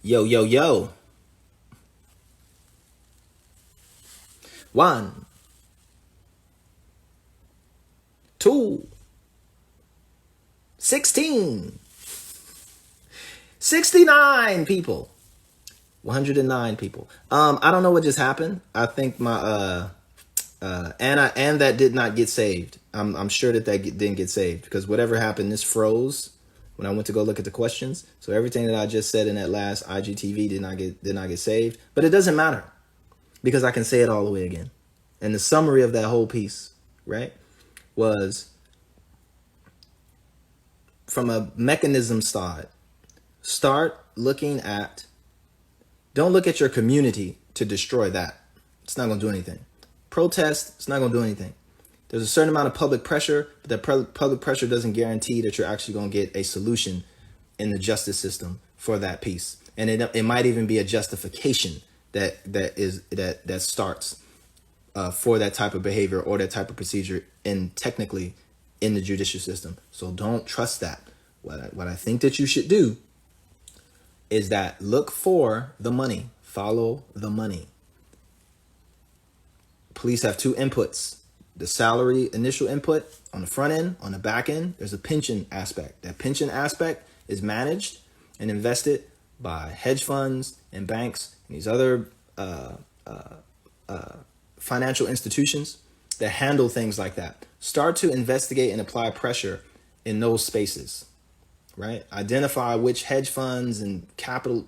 Yo, yo, yo. 1, 2, 16, 69 people. 109 people. I don't know what just happened. I think my and that did not get saved. I'm sure that didn't get saved because whatever happened, this froze when I went to go look at the questions. So everything that I just said in that last IGTV did not get saved. But it doesn't matter because I can say it all the way again. And the summary of that whole piece, right, was from a mechanism side. Start looking at. Don't look at your community to destroy that. It's not going to do anything. Protest, it's not going to do anything. There's a certain amount of public pressure, but that public pressure doesn't guarantee that you're actually going to get a solution in the justice system for that piece. And it might even be a justification that starts for that type of behavior or that type of procedure technically in the judicial system. So don't trust that. What I think that you should do is that look for the money, follow the money. Police have two inputs. The salary initial input on the front end, on the back end, there's a pension aspect. That pension aspect is managed and invested by hedge funds and banks and these other financial institutions that handle things like that. Start to investigate and apply pressure in those spaces. Right? Identify which hedge funds and capital,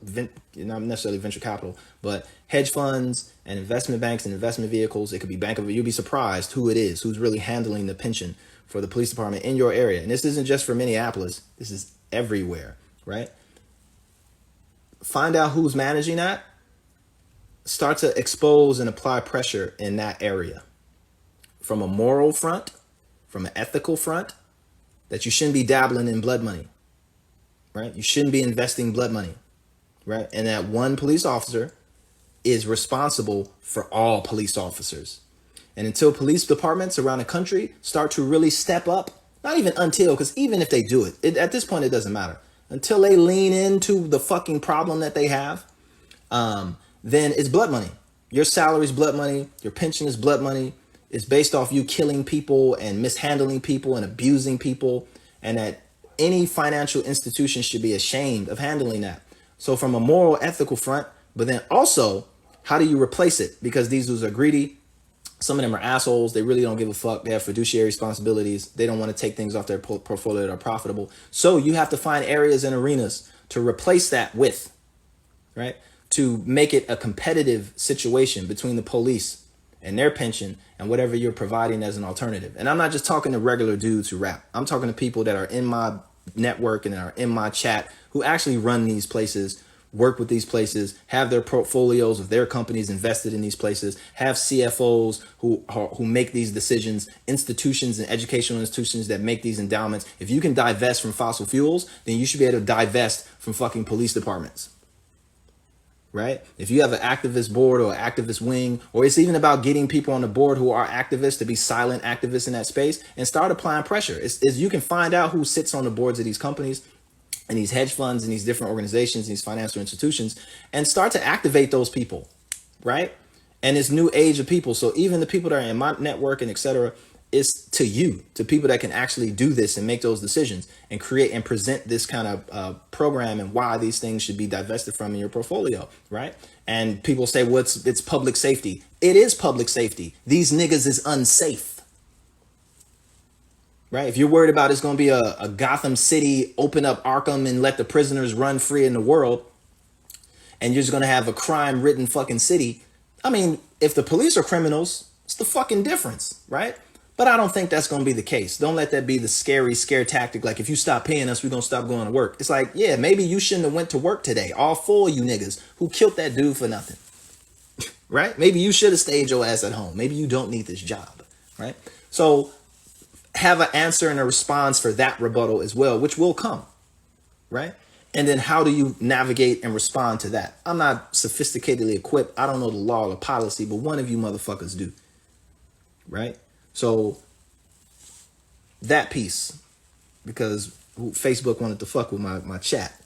not necessarily venture capital, but hedge funds and investment banks and investment vehicles. It could be you'll be surprised who it is, who's really handling the pension for the police department in your area. And this isn't just for Minneapolis. This is everywhere, right? Find out who's managing that. Start to expose and apply pressure in that area from a moral front, from an ethical front, that you shouldn't be dabbling in blood money. Right? You shouldn't be investing blood money, right? And that one police officer is responsible for all police officers. And until police departments around the country start to really step up, not even until, because even if they do it, at this point, it doesn't matter. Until they lean into the fucking problem that they have, then it's blood money. Your salary is blood money. Your pension is blood money. It's based off you killing people and mishandling people and abusing people, and that any financial institution should be ashamed of handling that. So from a moral, ethical front, but then also, how do you replace it? Because these dudes are greedy. Some of them are assholes. They really don't give a fuck. They have fiduciary responsibilities. They don't want to take things off their portfolio that are profitable. So you have to find areas and arenas to replace that with, right? To make it a competitive situation between the police and their pension and whatever you're providing as an alternative. And I'm not just talking to regular dudes who rap. I'm talking to people that are in my network and are in my chat who actually run these places, work with these places, have their portfolios of their companies invested in these places, have CFOs who make these decisions, institutions and educational institutions that make these endowments. If you can divest from fossil fuels, then you should be able to divest from fucking police departments. Right? If you have an activist board or activist wing, or it's even about getting people on the board who are activists to be silent activists in that space and start applying pressure. It's you can find out who sits on the boards of these companies and these hedge funds and these different organizations, these financial institutions, and start to activate those people, right? And this new age of people. So even the people that are in my network and et cetera, it's to you, to people that can actually do this and make those decisions and create and present this kind of program and why these things should be divested from in your portfolio, right? And people say, well, it's public safety. It is public safety. These niggas is unsafe, right? If you're worried about it's going to be a Gotham City, open up Arkham and let the prisoners run free in the world, and you're just going to have a crime-ridden fucking city. I mean, if the police are criminals, it's the fucking difference, right? But I don't think that's going to be the case. Don't let that be the scare tactic. Like, if you stop paying us, we're going to stop going to work. It's like, yeah, maybe you shouldn't have went to work today. All four of you niggas who killed that dude for nothing. Right? Maybe you should have stayed your ass at home. Maybe you don't need this job. Right? So have an answer and a response for that rebuttal as well, which will come. Right? And then how do you navigate and respond to that? I'm not sophisticatedly equipped. I don't know the law or the policy, but one of you motherfuckers do. Right? So that piece, because Facebook wanted to fuck with my chat.